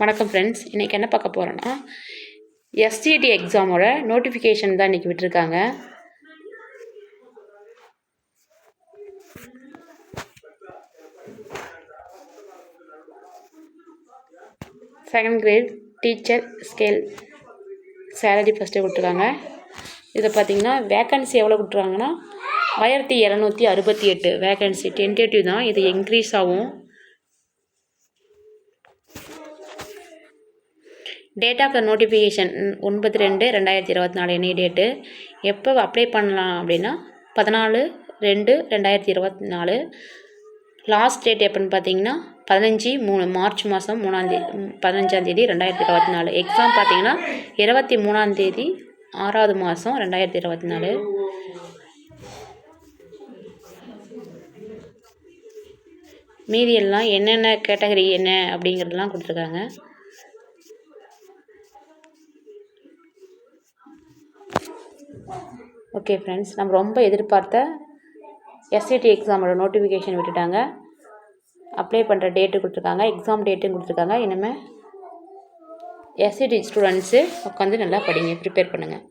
வணக்கம் ஃப்ரெண்ட்ஸ், இன்றைக்கி என்ன பார்க்க போகிறோன்னா எஸ்டிடி எக்ஸாமோட நோட்டிஃபிகேஷன் தான் இன்றைக்கி விட்டுருக்காங்க. Second grade teacher scale salary first கொடுத்துருக்காங்க. இதில் பார்த்திங்கன்னா வேக்கன்சி எவ்வளோ கொடுத்துருக்காங்கன்னா 1768 வேக்கன்சி. டென்டேட்டிவ் தான், இது இன்க்ரீஸ் ஆகும். டேட் ஆஃப் த நோட்டிஃபிகேஷன் 9/2/2024 என்ன டேட்டு. எப்போ அப்ளை பண்ணலாம் அப்படின்னா 14/2/2024. லாஸ்ட் டேட் எப்போன்னு பார்த்தீங்கன்னா 15/3 மார்ச் மாதம் 15ஆம் தேதி 2024. எக்ஸாம் பார்த்தீங்கன்னா 23ஆம் தேதி 6வது மாதம் 2024. மீதி எல்லாம் என்னென்ன கேட்டகரி என்ன அப்படிங்கிறதுலாம் கொடுத்துருக்காங்க. ஓகே ஃப்ரெண்ட்ஸ், நம்ம ரொம்ப எதிர்பார்த்த எஸ்சிடி எக்ஸாமோட நோட்டிஃபிகேஷன் விட்டுட்டாங்க. அப்ளை பண்ணுற டேட்டு கொடுத்துருக்காங்க, எக்ஸாம் டேட்டும் கொடுத்துருக்காங்க. இனிமேல் எஸ்சிடி ஸ்டூடெண்ட்ஸு உட்காந்து நல்லா படிங்க, ப்ரிப்பேர் பண்ணுங்கள்.